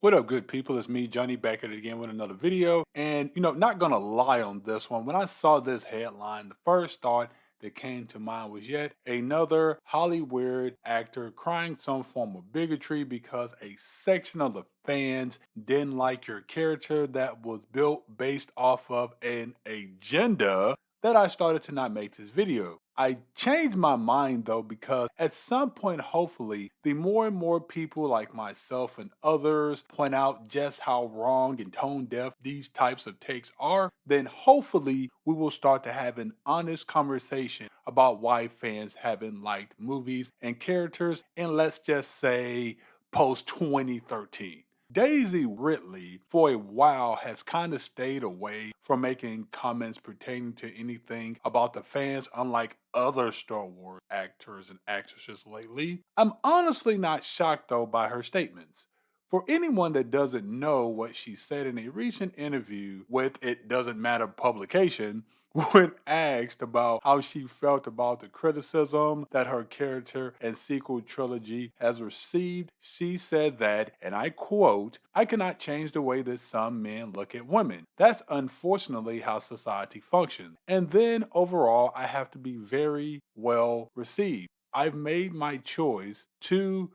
What up, good people? It's me, Johnny, back at it again with another video. And, not gonna lie on this one. When I saw this headline, the first thought that came to mind was yet another Hollywood actor crying some form of bigotry because a section of the fans didn't like your character that was built based off of an agenda that I started to not make this video. I changed my mind though because at some point, hopefully, the more and more people like myself and others point out just how wrong and tone deaf these types of takes are, then hopefully we will start to have an honest conversation about why fans haven't liked movies and characters in, let's just say, post 2013. Daisy Ridley, for a while, has kind of stayed away from making comments pertaining to anything about the fans, unlike other Star Wars actors and actresses lately. I'm honestly not shocked, though, by her statements. For anyone that doesn't know what she said in a recent interview with It Doesn't Matter publication, when asked about how she felt about the criticism that her character and sequel trilogy has received, she said that, and I quote, "I cannot change the way that some men look at women. That's unfortunately how society functions. And then overall, I have to be very well received. I've made my choice to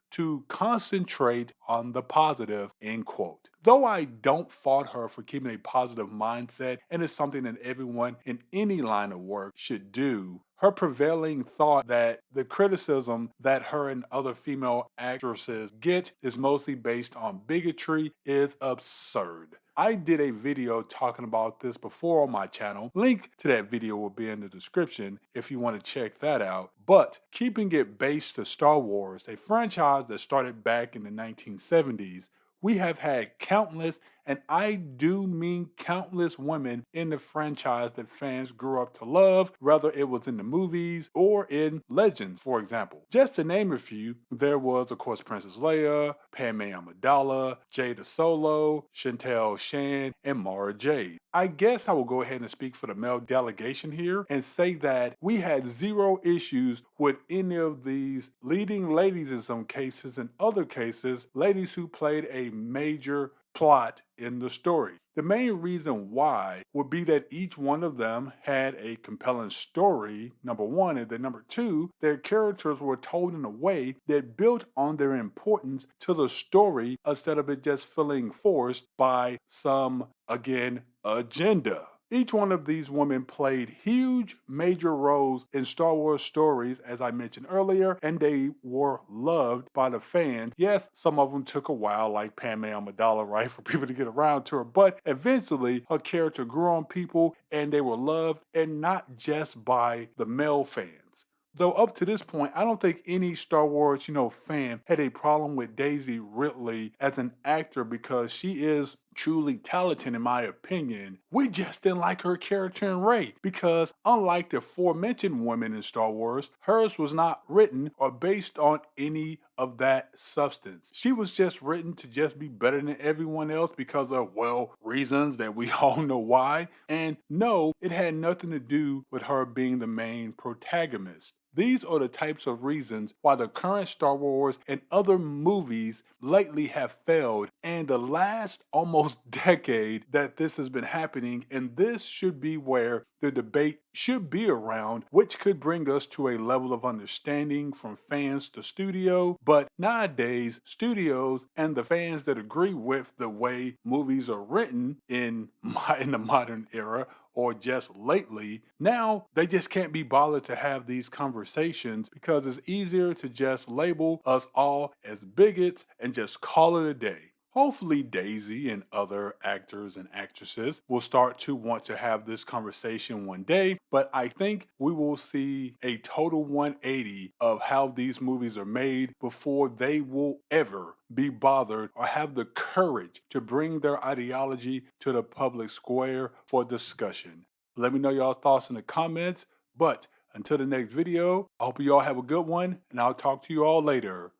concentrate on the positive," end quote. Though I don't fault her for keeping a positive mindset, and it's something that everyone in any line of work should do, her prevailing thought that the criticism that her and other female actresses get is mostly based on bigotry is absurd. I did a video talking about this before on my channel. Link to that video will be in the description if you want to check that out. But keeping it based to Star Wars, a franchise that started back in the 1970s, we have had countless, and I do mean countless, women in the franchise that fans grew up to love, whether it was in the movies or in Legends, for example. Just to name a few, there was, of course, Princess Leia, Padme Amidala, Jada Solo, Chantel Shan, and Mara Jade. I guess I will go ahead and speak for the male delegation here and say that we had zero issues with any of these leading ladies in some cases, in other cases, ladies who played a major plot in the story. The main reason why would be that each one of them had a compelling story, number one, and then number two, their characters were told in a way that built on their importance to the story instead of it just feeling forced by some, again, agenda. Each one of these women played huge major roles in Star Wars stories, as I mentioned earlier, and they were loved by the fans. Yes, some of them took a while, like Padme Amidala, right, for people to get around to her, but eventually her character grew on people and they were loved, and not just by the male fans. Though up to this point, I don't think any Star Wars, fan had a problem with Daisy Ridley as an actor because she is truly talented in my opinion. We just didn't like her character in Rey because unlike the aforementioned women in Star Wars, hers was not written or based on any of that substance. She was just written to just be better than everyone else because of, well, reasons that we all know why. And no, it had nothing to do with her being the main protagonist. These are the types of reasons why the current Star Wars and other movies lately have failed, and the last almost decade that this has been happening, and this should be where the debate should be around, which could bring us to a level of understanding from fans to studio. But nowadays, studios and the fans that agree with the way movies are written in the modern era or just lately, now they just can't be bothered to have these conversations because it's easier to just label us all as bigots and just call it a day. Hopefully, Daisy and other actors and actresses will start to want to have this conversation one day, but I think we will see a total 180 of how these movies are made before they will ever be bothered or have the courage to bring their ideology to the public square for discussion. Let me know y'all's thoughts in the comments, but until the next video, I hope you all have a good one, and I'll talk to you all later.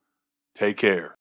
Take care.